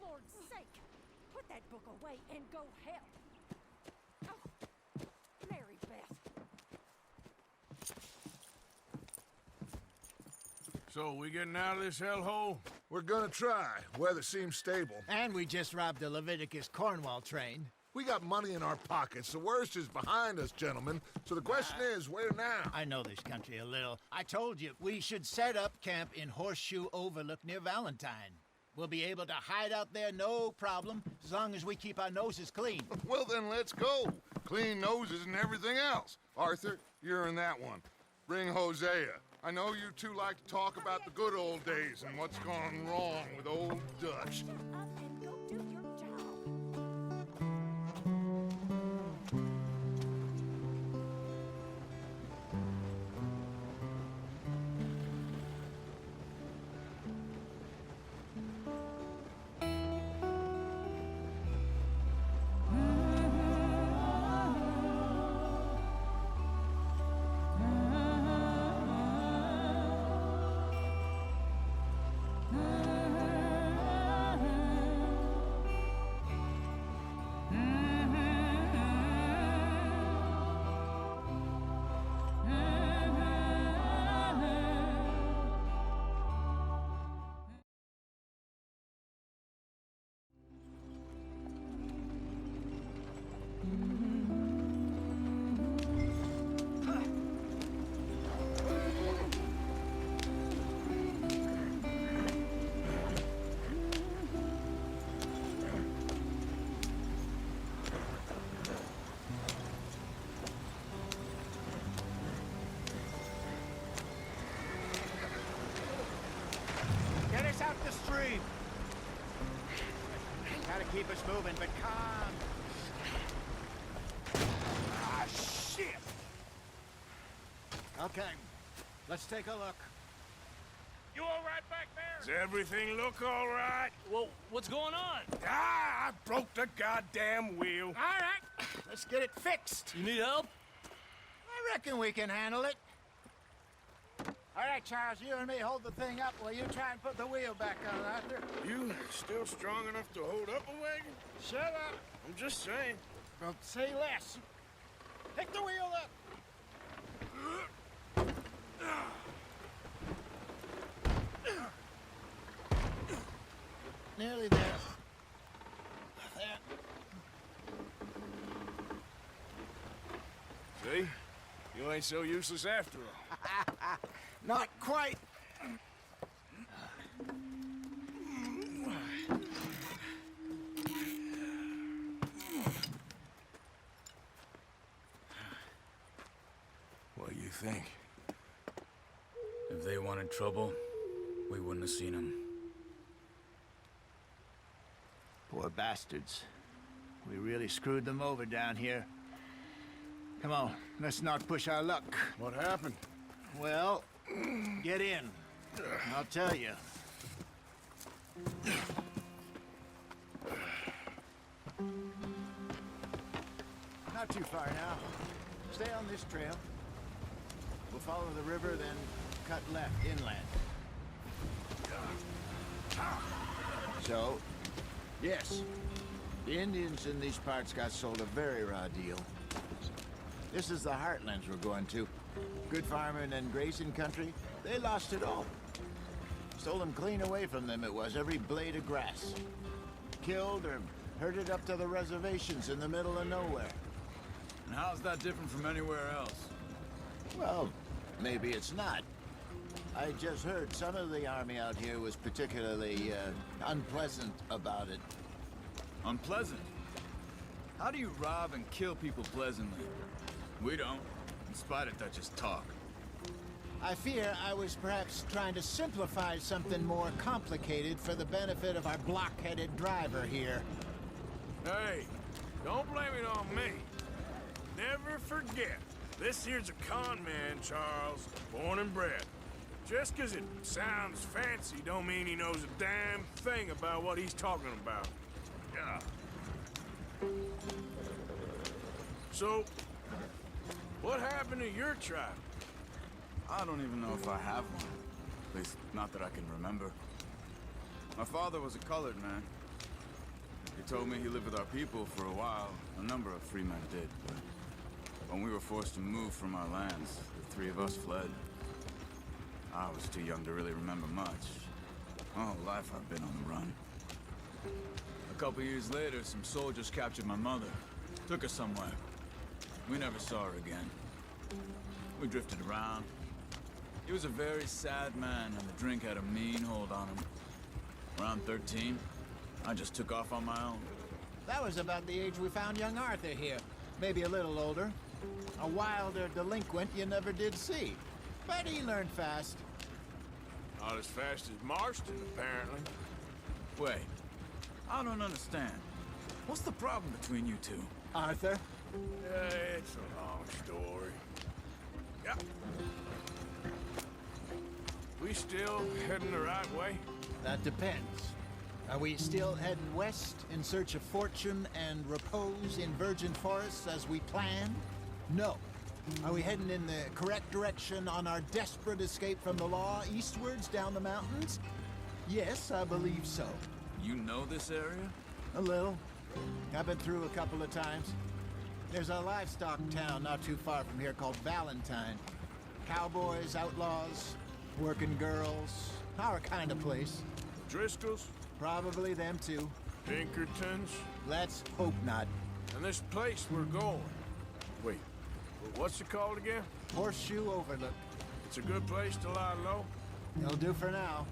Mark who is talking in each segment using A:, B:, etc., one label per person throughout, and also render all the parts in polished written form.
A: Lord's sake! Put that book away and go help! Oh, Mary Beth.
B: So, we getting out of this hellhole?
C: We're gonna try. Weather seems stable.
D: And we just robbed the Leviticus Cornwall train.
C: We got money in our pockets. The worst is behind us, gentlemen. So the question is, where now?
D: I know this country a little. I told you, we should set up camp in Horseshoe Overlook near Valentine. We'll be able to hide out there no problem, as long as we keep our noses clean.
E: Well, then let's go. Clean noses and everything else. Arthur, you're in that one. Bring Hosea. I know you two like to talk about the good old days and what's gone wrong with old Dutch.
A: Shut up and go do your job.
D: Get us out the stream! Gotta keep us moving, but calm.
B: Ah, shit!
D: Okay, let's take a look.
F: You all right back there?
B: Does everything look all right?
F: Well, what's going on?
B: Ah, I broke the goddamn wheel.
D: All right, let's get it fixed.
F: You need help?
D: I reckon we can handle it. All right, Charles, you and me hold the thing up while you try and put the wheel back on, Arthur.
B: You still strong enough to hold up a wagon?
D: Shut up.
B: I'm just saying.
D: Well, say less. Pick the wheel up. Nearly there.
B: See? You ain't so useless after all.
D: Not quite.
B: What do you think?
F: If they wanted trouble, we wouldn't have seen them.
D: Poor bastards. We really screwed them over down here. Come on, let's not push our luck.
B: What happened?
D: Well, get in. I'll tell you. Not too far now. Stay on this trail. We'll follow the river, then cut left inland. So, yes, the Indians in these parts got sold a very raw deal. This is the heartlands we're going to. Good farming and grazing country, they lost it all. Stole them clean away from them, it was, every blade of grass. Killed or herded up to the reservations in the middle of nowhere.
F: And how's that different from anywhere else?
D: Well, maybe it's not. I just heard some of the army out here was particularly, unpleasant about it.
F: Unpleasant? How do you rob and kill people pleasantly? We don't, in spite of Dutch's talk.
D: I fear I was perhaps trying to simplify something more complicated for the benefit of our block-headed driver here.
B: Hey, don't blame it on me. Never forget, this here's a con man, Charles, born and bred. Just 'cause it sounds fancy don't mean he knows a damn thing about what he's talking about. Yeah. So, what happened to your tribe?
F: I don't even know if I have one. At least, not that I can remember. My father was a colored man. told me he lived with our people for a while. A number of free men did, but when we were forced to move from our lands, the three of us fled. I was too young to really remember much. My whole life I've been on the run. A couple years later, some soldiers captured my mother. Took her somewhere. We never saw her again. We drifted around. He was a very sad man, and the drink had a mean hold on him. Around 13, I just took off on my own.
D: That was about the age we found young Arthur here. Maybe a little older. A wilder delinquent you never did see. But he learned fast.
B: Not as fast as Marston, apparently.
F: Wait, I don't understand. What's the problem between you two?
D: Arthur?
B: It's a long story. Yeah. We still heading the right way?
D: That depends. Are we still heading west in search of fortune and repose in virgin forests as we planned? No. Are we heading in the correct direction on our desperate escape from the law eastwards down the mountains? Yes, I believe so.
F: You know this area?
D: A little. I've been through a couple of times. There's a livestock town not too far from here called Valentine. Cowboys, outlaws, working girls, our kind of place.
B: Driscolls?
D: Probably them too.
B: Pinkertons?
D: Let's hope not.
B: And this place we're going. Wait, what's it called again?
D: Horseshoe Overlook.
B: It's a good place to lie low?
D: It'll do for now.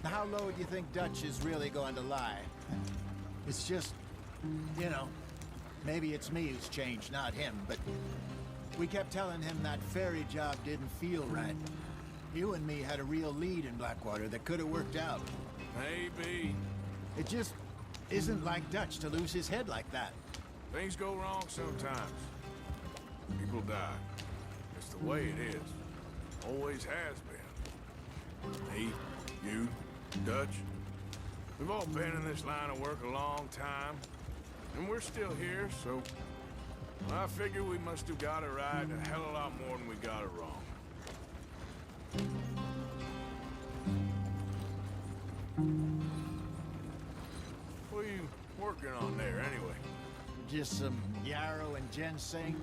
D: How low do you think Dutch is really going to lie? It's just, you know, maybe it's me who's changed, not him, but we kept telling him that ferry job didn't feel right. You and me had a real lead in Blackwater that could have worked out.
B: Maybe.
D: It just isn't like Dutch to lose his head like that.
B: Things go wrong sometimes. People die. It's the way it is. Always has been. Me, you, Dutch. We've all been in this line of work a long time. And we're still here, so I figure we must have got it right a hell of a lot more than we got it wrong. What are you working on there, anyway?
D: Just some yarrow and ginseng.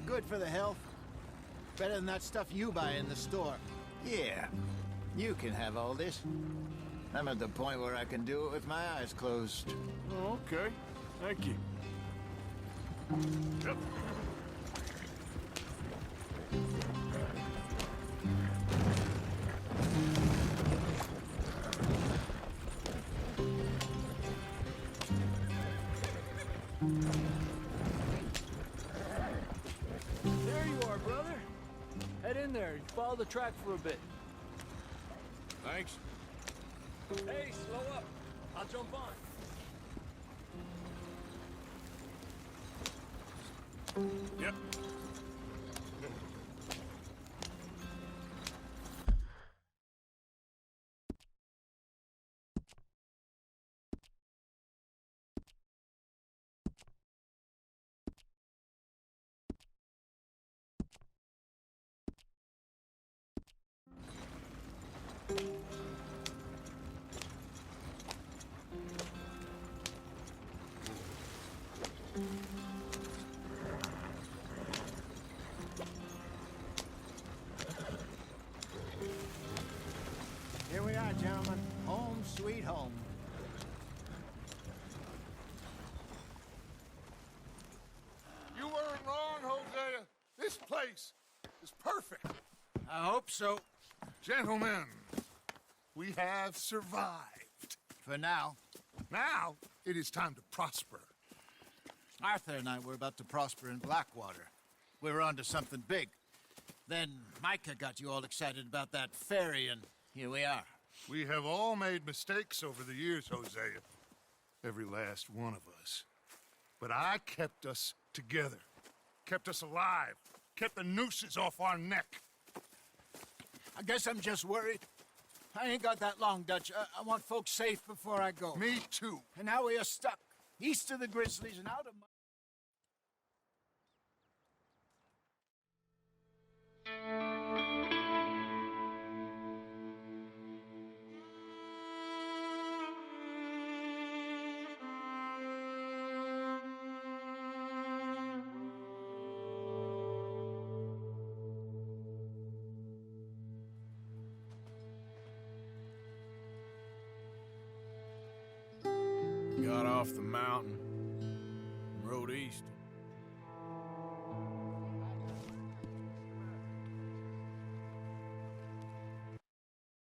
D: Good for the health. Better than that stuff you buy in the store. Yeah, you can have all this. I'm at the point where I can do it with my eyes closed.
B: Oh, okay. Thank you. Yep.
G: There you are, brother. Head in there and follow the track for a bit.
B: Thanks.
G: Hey, slow up. I'll jump on.
B: Yep.
D: Here we are, gentlemen. Home sweet home.
E: You weren't wrong, Hosea. This place is perfect.
D: I hope so.
E: Gentlemen, we have survived.
D: For now.
E: Now, it is time to prosper.
D: Arthur and I were about to prosper in Blackwater. We were onto something big. Then Micah got you all excited about that ferry, and here we are.
E: We have all made mistakes over the years, Hosea. Every last one of us. But I kept us together. Kept us alive. Kept the nooses off our neck.
D: I guess I'm just worried. I ain't got that long, Dutch. I want folks safe before I go.
E: Me too.
D: And now we are stuck, east of the Grizzlies and out of my...
B: got off the mountain, and rode east.